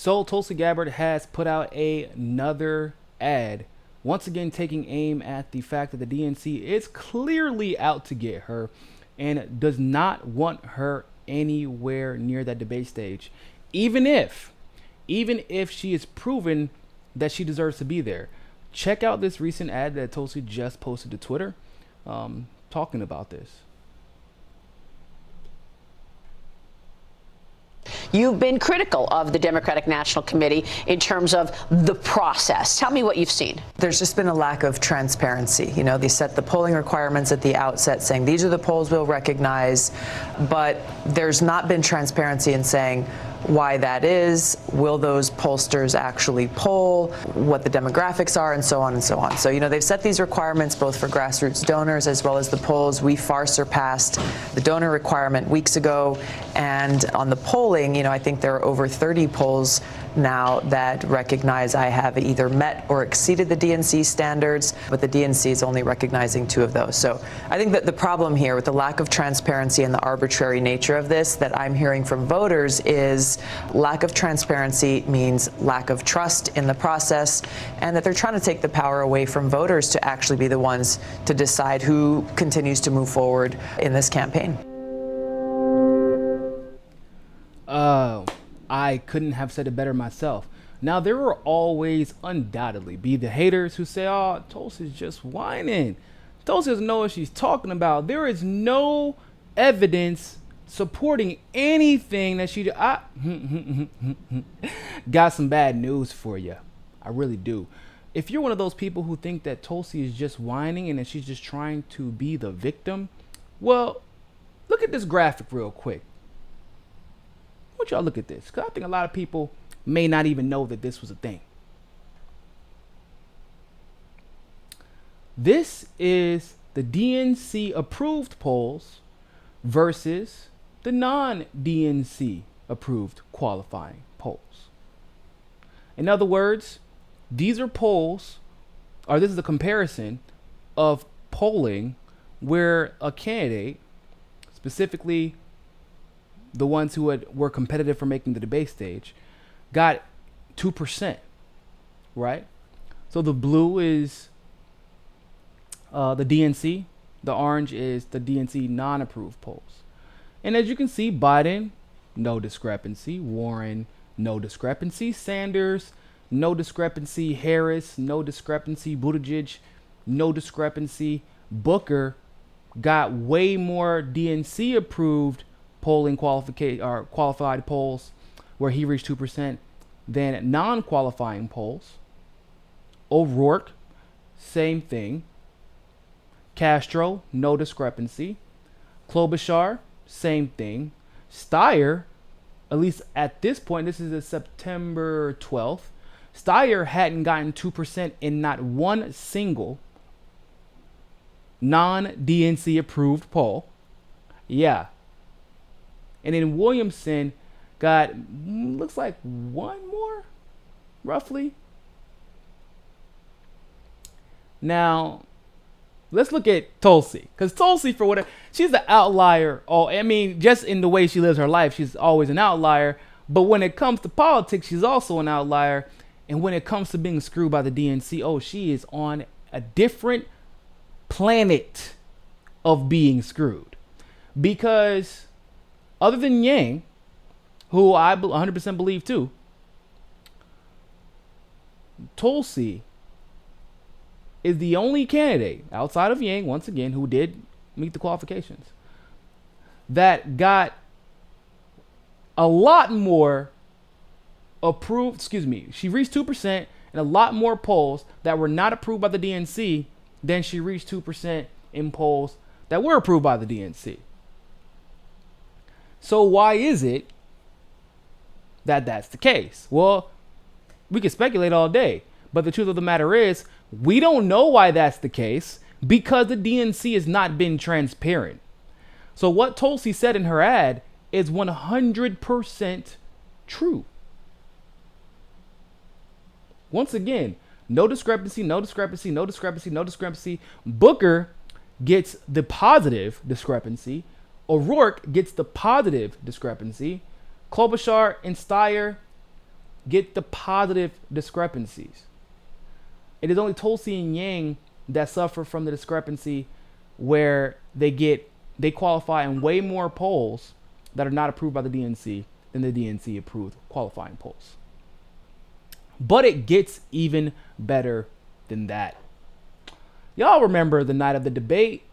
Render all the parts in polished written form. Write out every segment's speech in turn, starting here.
So Tulsi Gabbard has put out another ad, once again taking aim at the fact that the DNC is clearly out to get her and does not want her anywhere near that debate stage, even if she is proven that she deserves to be there. Check out this recent ad that Tulsi just posted to Twitter, talking about this. You've been critical of the Democratic National Committee in terms of the process. Tell me what you've seen. There's just been a lack of transparency. You know, they set the polling requirements at the outset saying these are the polls we'll recognize, but there's not been transparency in saying why that is, will those pollsters actually poll, what the demographics are, and so on and so on. So, you know, they've set these requirements both for grassroots donors as well as the polls. We far surpassed the donor requirement weeks ago. And on the polling, you know, I think there are over 30 polls now that recognize I have either met or exceeded the DNC standards, but the DNC is only recognizing 2 of those. So I think that the problem here with the lack of transparency and the arbitrary nature of this that I'm hearing from voters is lack of transparency means lack of trust in the process, and that they're trying to take the power away from voters to actually be the ones to decide who continues to move forward in this campaign. I couldn't have said it better myself. Now, there will always undoubtedly be the haters who say, oh, Tulsi's just whining. Tulsi doesn't know what she's talking about. There is no evidence supporting anything that she... got some bad news for you. I really do. If you're one of those people who think that Tulsi is just whining and that she's just trying to be the victim, well, look at this graphic real quick. I want y'all to look at this, because I think a lot of people may not even know that this was a thing. This is the DNC approved polls versus the non-DNC approved qualifying polls. In other words, these are polls, or this is a comparison of polling where a candidate, specifically the ones who were competitive for making the debate stage, got 2%, right? So the blue is the DNC, the orange is the DNC non-approved polls. And as you can see, Biden, no discrepancy. Warren, no discrepancy. Sanders, no discrepancy. Harris, no discrepancy. Buttigieg, no discrepancy. Booker got way more DNC approved polling qualified polls where he reached 2% than non-qualifying polls. O'Rourke, same thing. Castro, no discrepancy. Klobuchar, same thing. Steyer, at least at this point, this is September 12th, Steyer hadn't gotten 2% in not one single non-DNC approved poll. Yeah. And then Williamson got, looks like one more, roughly. Now, let's look at Tulsi. Because Tulsi, for whatever, she's the outlier. Oh, I mean, just in the way she lives her life, she's always an outlier. But when it comes to politics, she's also an outlier. And when it comes to being screwed by the DNC, oh, she is on a different planet of being screwed. Because other than Yang, who I 100% believe too, Tulsi is the only candidate outside of Yang, once again, who did meet the qualifications, that got a lot more approved, she reached 2% and a lot more polls that were not approved by the DNC than she reached 2% in polls that were approved by the DNC. So why is it that that's the case? Well, we can speculate all day, but the truth of the matter is we don't know why that's the case because the DNC has not been transparent. So what Tulsi said in her ad is 100% true. Once again, no discrepancy, no discrepancy, no discrepancy, no discrepancy. Booker gets the positive discrepancy. O'Rourke gets the positive discrepancy. Klobuchar and Steyer get the positive discrepancies. It is only Tulsi and Yang that suffer from the discrepancy where they qualify in way more polls that are not approved by the DNC than the DNC approved qualifying polls. But it gets even better than that. Y'all remember the night of the debate.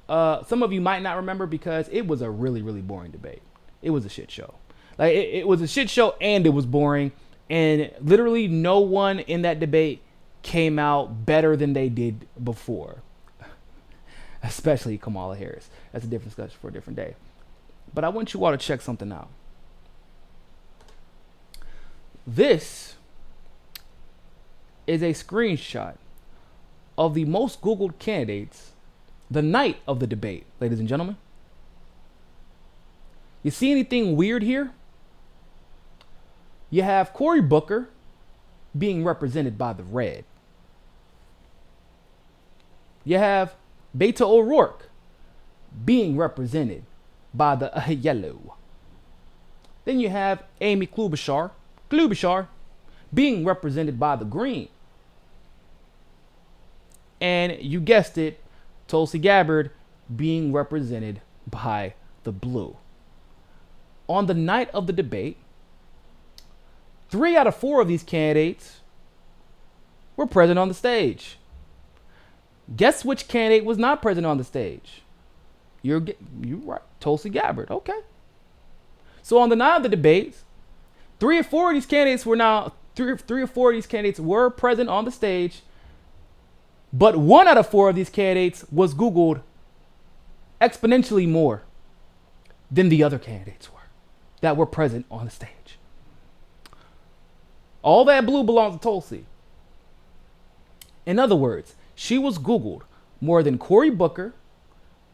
Some of you might not remember because it was a really, really boring debate. It was a shit show. Like it was a shit show and it was boring. And literally no one in that debate came out better than they did before. Especially Kamala Harris. That's a different discussion for a different day. But I want you all to check something out. This is a screenshot of the most Googled candidates the night of the debate, ladies and gentlemen. You see anything weird here? You have Cory Booker being represented by the red. You have Beto O'Rourke being represented by the yellow. Then you have Amy Klobuchar being represented by the green. And you guessed it, Tulsi Gabbard being represented by the blue. On the night of the debate, 3 out of 4 of these candidates were present on the stage. Guess which candidate was not present on the stage? You're right, Tulsi Gabbard. Okay. So on the night of the debates, 3 or 4 of these candidates were present on the stage, but 1 out of 4 of these candidates was Googled exponentially more than the other candidates were that were present on the stage. All that blue belongs to Tulsi. In other words, she was Googled more than Cory Booker,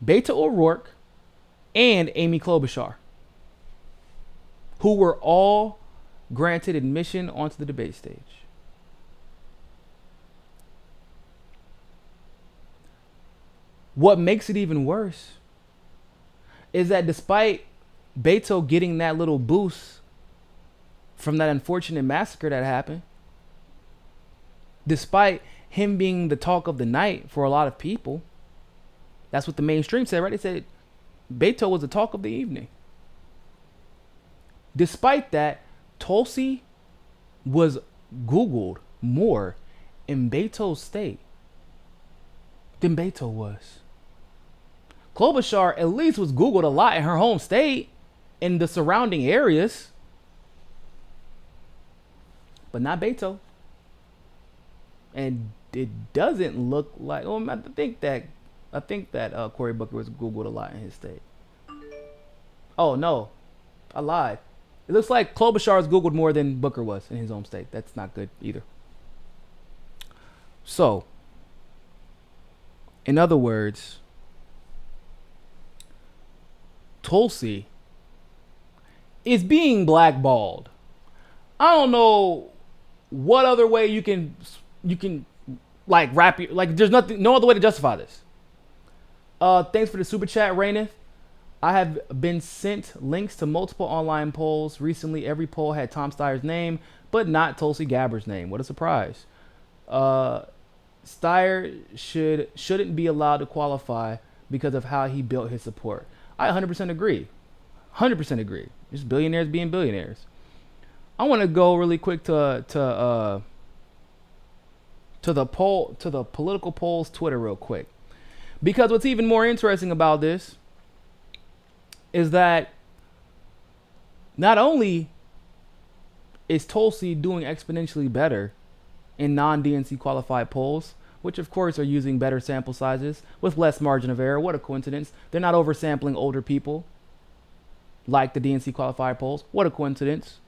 Beto O'Rourke, and Amy Klobuchar, who were all granted admission onto the debate stage. What makes it even worse is that despite Beto getting that little boost from that unfortunate massacre that happened, despite him being the talk of the night for a lot of people, that's what the mainstream said, right? They said Beto was the talk of the evening. Despite that, Tulsi was Googled more in Beto's state than Beto was. Klobuchar at least was Googled a lot in her home state and the surrounding areas, but not Beto. And it doesn't look like. Oh, I think that Cory Booker was Googled a lot in his state. Oh no, I lied. It looks like Klobuchar was Googled more than Booker was in his home state. That's not good either. So, in other words, Tulsi is being blackballed. I don't know what other way you can like wrap your, like there's no other way to justify this. Thanks for the super chat, Raineth. I have been sent links to multiple online polls. Recently, every poll had Tom Steyer's name, but not Tulsi Gabbard's name. What a surprise. Steyer shouldn't be allowed to qualify because of how he built his support. I 100% agree. 100% agree. Just billionaires being billionaires. I want to go really quick to the political polls Twitter real quick, because what's even more interesting about this is that not only is Tulsi doing exponentially better in non-DNC qualified polls, which of course are using better sample sizes with less margin of error. What a coincidence. They're not oversampling older people like the DNC qualified polls. What a coincidence.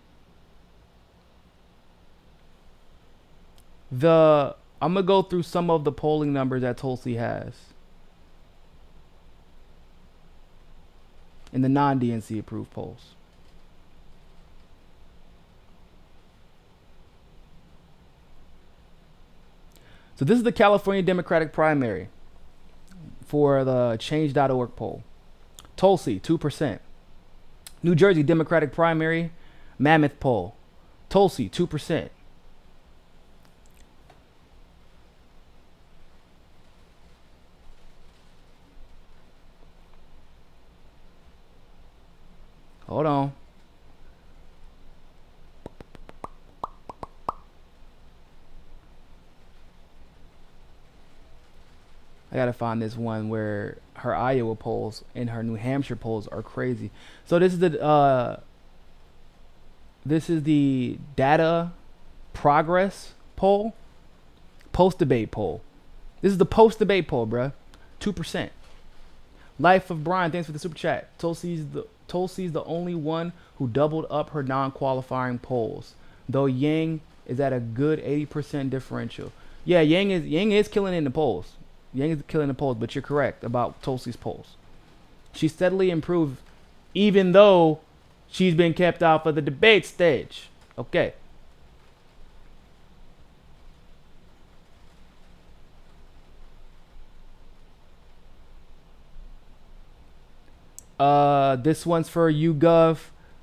I'm going to go through some of the polling numbers that Tulsi has in the non-DNC approved polls. So this is the California Democratic primary for the change.org poll. Tulsi, 2%. New Jersey Democratic primary, Mammoth poll, Tulsi, 2%. Hold on. I gotta find this one where her Iowa polls and her New Hampshire polls are crazy. So this is the data progress poll, post debate poll. This is the post debate poll, bruh. 2%. Life of Brian, thanks for the super chat. Tulsi's the only one who doubled up her non-qualifying polls, though Yang is at a good 80% differential. Yeah, Yang is killing in the polls. Yang is killing the polls, but you're correct about Tulsi's polls. She steadily improved, even though she's been kept off of the debate stage. Okay. This one's for YouGov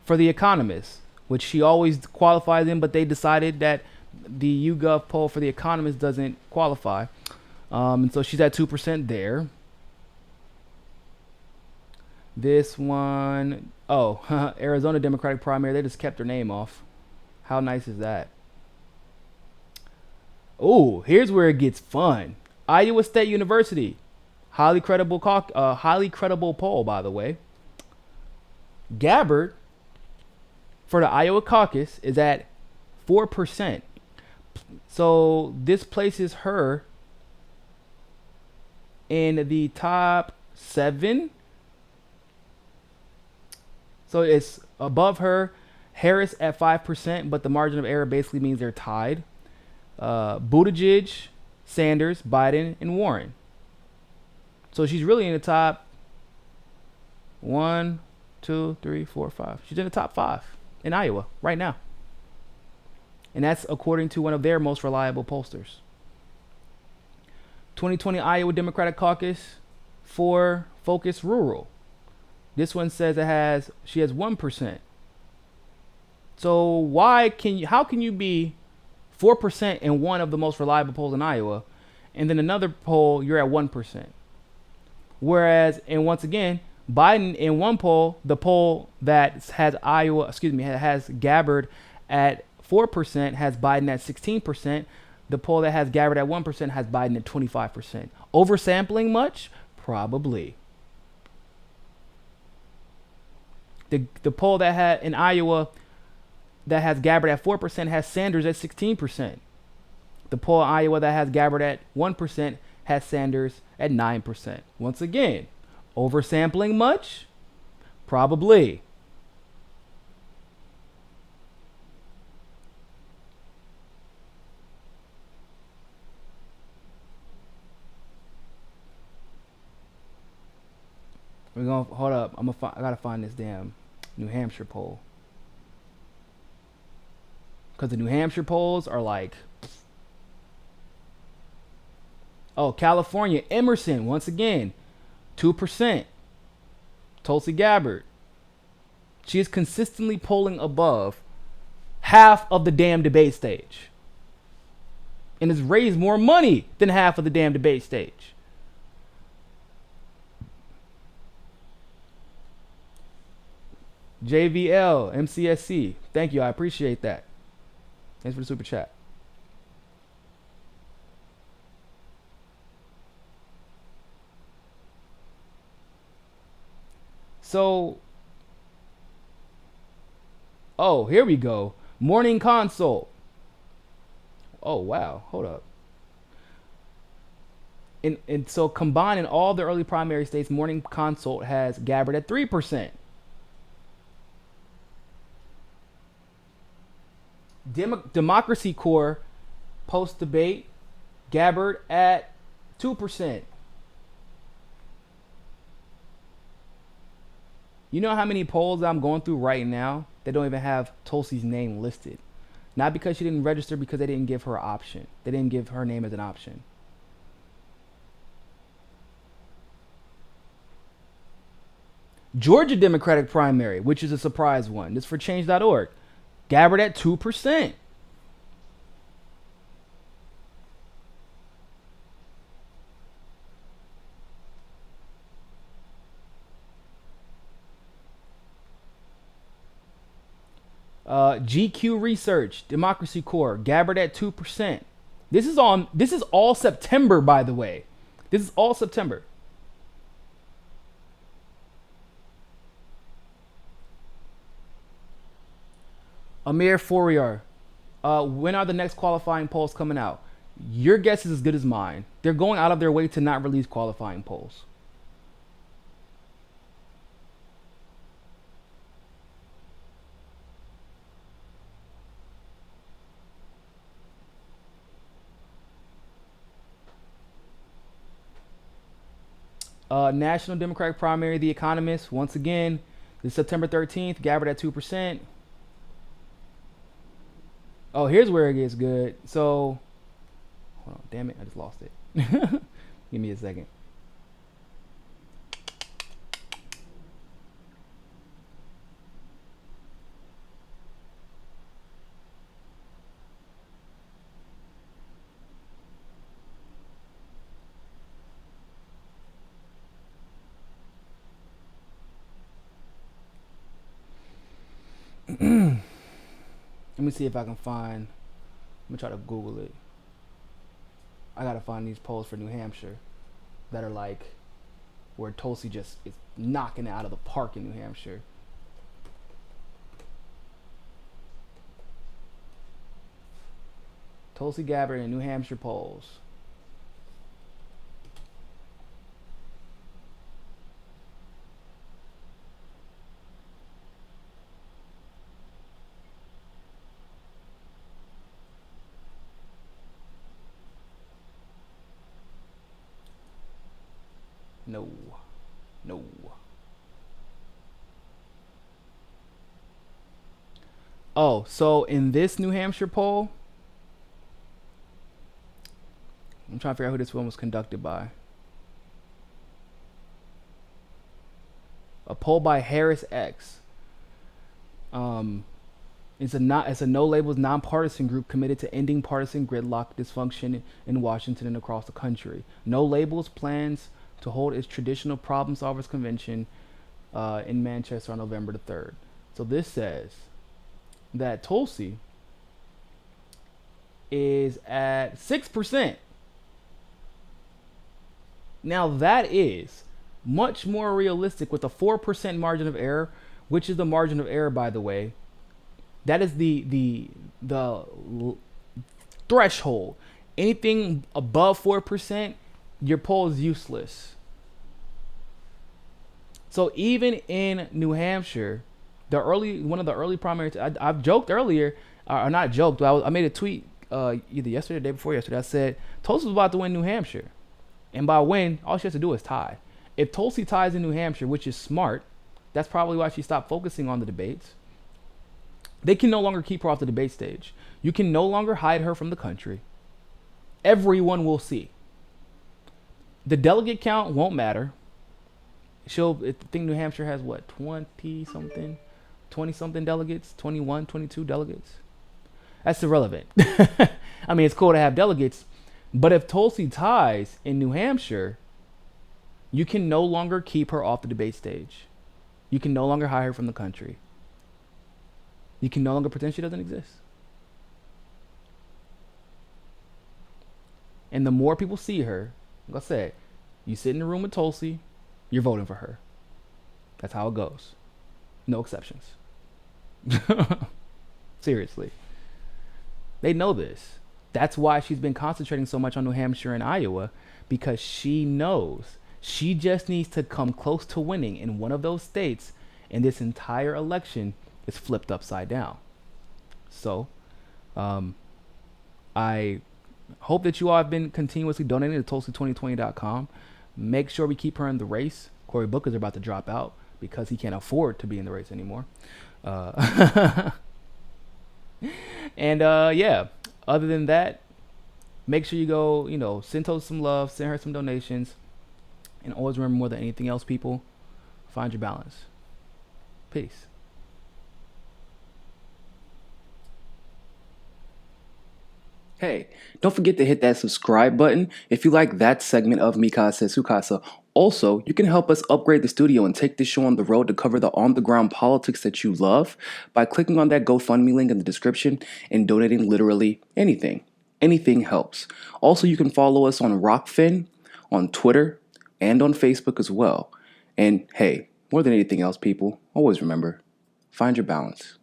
for The Economist, which she always qualifies in, but they decided that the YouGov poll for The Economist doesn't qualify. And so she's at 2% there. This one, Arizona Democratic primary, they just kept her name off. How nice is that? Oh, here's where it gets fun. Iowa State University, highly credible poll, by the way. Gabbard for the Iowa caucus is at 4%. So this places her in the top 7. So it's above her. Harris at 5%, but the margin of error basically means they're tied. Buttigieg, Sanders, Biden, and Warren. So she's really in the top 1, 2, 3, 4, 5. She's in the top 5 in Iowa right now. And that's according to one of their most reliable pollsters. 2020 Iowa Democratic Caucus for Focus Rural. This one says she has 1%. So how can you be 4% in one of the most reliable polls in Iowa, and then another poll you're at 1%? Whereas, and once again, Biden in one poll, the poll that has Gabbard at 4%, has Biden at 16%. The poll that has Gabbard at 1% has Biden at 25%. Oversampling much? Probably. The poll that had in Iowa that has Gabbard at 4% has Sanders at 16%. The poll in Iowa that has Gabbard at 1% has Sanders at 9%. Once again, oversampling much? Probably. We're gonna hold up. I gotta find this damn New Hampshire poll, because the New Hampshire polls are like, California, Emerson once again, 2%. Tulsi Gabbard. She is consistently polling above half of the damn debate stage, and has raised more money than half of the damn debate stage. JVL, MCSC. Thank you. I appreciate that. Thanks for the super chat. So, here we go. Morning Consult. Oh, wow. Hold up. And so combining all the early primary states, Morning Consult has Gabbard at 3%. Democracy Corps post debate, Gabbard at 2%. You know how many polls I'm going through right now that don't even have Tulsi's name listed? Not because she didn't register, because they didn't give her an option. They didn't give her name as an option. Georgia Democratic primary, which is a surprise one. This is for change.org. Gabbard at 2%. GQ Research, Democracy Corps, Gabbard at 2%. This is all September, by the way. This is all September. Amir Fourier, when are the next qualifying polls coming out? Your guess is as good as mine. They're going out of their way to not release qualifying polls. National Democratic primary, The Economist, once again, this September 13th, Gabbard at 2%. Oh, here's where it gets good. So, hold on, damn it, I just lost it. Give me a second. Let me see if I can find. Let me try to Google it. I gotta find these polls for New Hampshire that are like where Tulsi just is knocking it out of the park in New Hampshire. Tulsi Gabbard in New Hampshire polls. No. Oh, so in this New Hampshire poll, I'm trying to figure out who this one was conducted by. A poll by Harris X. It's a no labels nonpartisan group committed to ending partisan gridlock dysfunction in Washington and across the country. No Labels plans to hold its traditional problem solvers convention in Manchester on November the 3rd. So this says that Tulsi is at 6%. Now that is much more realistic with a 4% margin of error, which is the margin of error, by the way. That is the threshold. Anything above 4%, your poll is useless. So even in New Hampshire, one of the early primaries, I've joked earlier, or not joked, I made a tweet either yesterday or the day before yesterday. I said Tulsi was about to win New Hampshire. And by win, all she has to do is tie. If Tulsi ties in New Hampshire, which is smart, that's probably why she stopped focusing on the debates. They can no longer keep her off the debate stage. You can no longer hide her from the country. Everyone will see. The delegate count won't matter. I think New Hampshire has what, 20 something delegates, 21, 22 delegates. That's irrelevant. I mean, it's cool to have delegates, but if Tulsi ties in New Hampshire, you can no longer keep her off the debate stage. You can no longer hide her from the country. You can no longer pretend she doesn't exist. And the more people see her, like I said, you sit in the room with Tulsi, you're voting for her. That's how it goes. No exceptions. Seriously. They know this. That's why she's been concentrating so much on New Hampshire and Iowa, because she knows she just needs to come close to winning in one of those states, and this entire election is flipped upside down. So, I hope that you all have been continuously donating to Tulsi2020.com. Make sure we keep her in the race. Cory Booker's about to drop out because he can't afford to be in the race anymore. And yeah, other than that, make sure you go, send Tulsi some love, send her some donations, and always remember, more than anything else, people, find your balance. Peace. Hey, don't forget to hit that subscribe button if you like that segment of Mikasa Sukasa. Also, you can help us upgrade the studio and take this show on the road to cover the on-the-ground politics that you love by clicking on that GoFundMe link in the description and donating literally anything. Anything helps. Also, you can follow us on Rockfin, on Twitter, and on Facebook as well. And hey, more than anything else, people, always remember, find your balance.